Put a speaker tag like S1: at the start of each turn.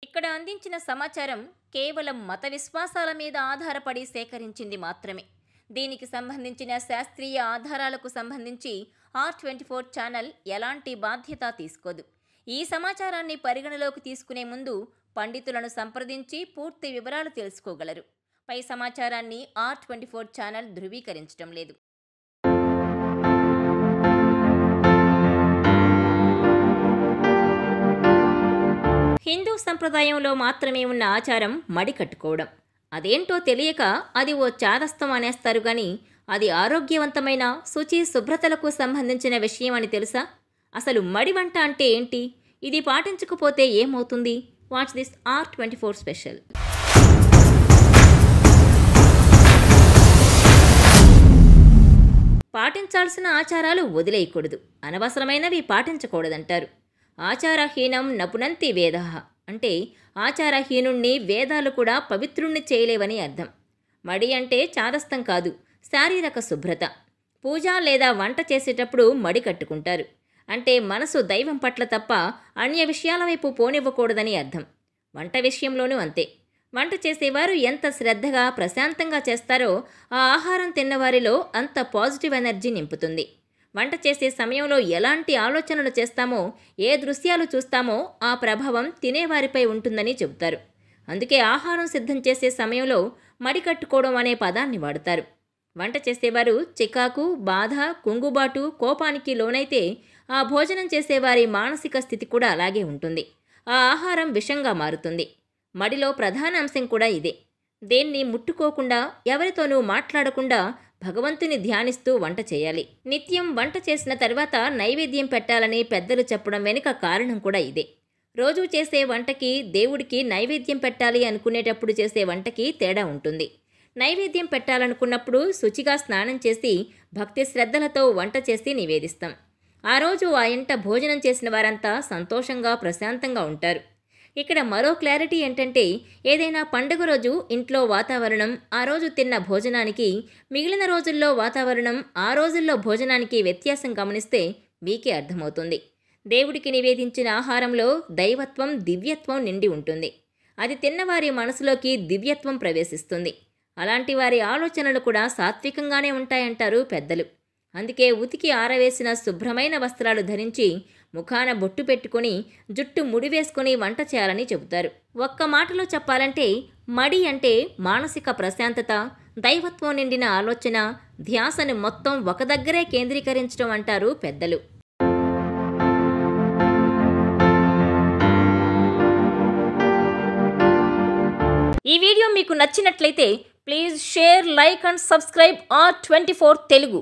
S1: ఇక్కడ అందించిన సమాచారం కేవలం మత విశ్వాసాల మీద ఆధారపడి సేకరించింది మాత్రమే. దీనికి సంబంధించిన శాస్త్రీయ ఆధారాలకు సంబంధించి R24 ఛానల్ ఎలాంటి బాధ్యత తీసుకోదు. ఈ సమాచారాన్ని పరిగణలోకి తీసుకునే ముందు పండితులను సంప్రదించి పూర్తి వివరాలు తెలుసుకోగలరు. పై సమాచారాన్ని R24 ఛానల్ ధృవీకరించడం లేదు. హిందూ సంప్రదాయంలో మాత్రమే ఉన్న ఆచారం మడి కట్టుకోవడం. అదేంటో తెలియక అది ఓ చాదస్తం అనేస్తారు గాని అది ఆరోగ్యవంతమైన శుచి శుభ్రతలకు సంబంధించిన విషయం అని తెలుసా? అసలు మడి వంట అంటే ఏంటి? ఇది పాటించకపోతే ఏమవుతుంది? Watch this R24 special. పాటించాల్సిన ఆచారాలు వదిలేయకూడదు, అనవసరమైనవి పాటించకూడదంటారు. ఆచారహీనం నపునంతి వేదాః అంటే ఆచారహీనుణ్ణి వేదాలు కూడా పవిత్రుణ్ణి చేయలేవని అర్థం. మడి అంటే చాదస్తం కాదు, శారీరక శుభ్రత. పూజ లేదా వంట చేసేటప్పుడు మడి కట్టుకుంటారు. అంటే మనసు దైవం పట్ల తప్ప అన్య విషయాల వైపు పోనివ్వకూడదని అర్థం. వంట విషయంలోనూ అంతే. వంట చేసేవారు ఎంత శ్రద్ధగా ప్రశాంతంగా చేస్తారో ఆ ఆహారం తిన్నవారిలో అంత పాజిటివ్ ఎనర్జీ నింపుతుంది. వంట చేసే సమయంలో ఎలాంటి ఆలోచనలు చేస్తామో, ఏ దృశ్యాలు చూస్తామో ఆ ప్రభావం తినేవారిపై ఉంటుందని చెబుతారు. అందుకే ఆహారం సిద్ధం చేసే సమయంలో మడి కట్టుకోవడం అనే పదాన్ని వాడతారు. వంట చేసేవారు చికాకు, బాధ, కుంగుబాటు, కోపానికి లోనైతే ఆ భోజనం చేసేవారి మానసిక స్థితి కూడా అలాగే ఉంటుంది. ఆ ఆహారం విషంగా మారుతుంది. మడిలో ప్రధాన అంశం కూడా ఇదే. దేన్ని ముట్టుకోకుండా, ఎవరితోనూ మాట్లాడకుండా భగవంతుని ధ్యానిస్తూ వంట చేయాలి. నిత్యం వంట చేసిన తర్వాత నైవేద్యం పెట్టాలని పెద్దలు చెప్పడం వెనుక కారణం కూడా ఇదే. రోజూ చేసే వంటకి, దేవుడికి నైవేద్యం పెట్టాలి అనుకునేటప్పుడు చేసే వంటకి తేడా ఉంటుంది. నైవేద్యం పెట్టాలనుకున్నప్పుడు శుచిగా స్నానం చేసి భక్తి శ్రద్ధలతో వంట చేసి నివేదిస్తాం. ఆ రోజు ఆ ఇంట భోజనం చేసిన వారంతా సంతోషంగా ప్రశాంతంగా ఉంటారు. ఇక్కడ మరో క్లారిటీ ఏంటంటే, ఏదైనా పండుగ రోజు ఇంట్లో వాతావరణం ఆ రోజు తిన్న భోజనానికి, మిగిలిన రోజుల్లో వాతావరణం ఆ రోజుల్లో భోజనానికి వ్యత్యాసం గమనిస్తే మీకే అర్థమవుతుంది. దేవుడికి నివేదించిన ఆహారంలో దైవత్వం, దివ్యత్వం నిండి ఉంటుంది. అది తిన్నవారి మనసులోకి దివ్యత్వం ప్రవేశిస్తుంది. అలాంటి వారి ఆలోచనలు కూడా సాత్వికంగానే ఉంటాయంటారు పెద్దలు. అందుకే ఉతికి ఆరవేసిన శుభ్రమైన వస్త్రాలు ధరించి, ముఖాన బొట్టు పెట్టుకుని, జుట్టు ముడివేసుకుని వంట చేయాలని చెబుతారు. ఒక్క మాటలో చెప్పాలంటే మడి అంటే మానసిక ప్రశాంతత, దైవత్వం నిండిన ఆలోచన, ధ్యాసను మొత్తం ఒక దగ్గరే కేంద్రీకరించడం అంటారు పెద్దలు. ఈ వీడియో మీకు నచ్చినట్లయితే please share, like and subscribe R24 Telugu.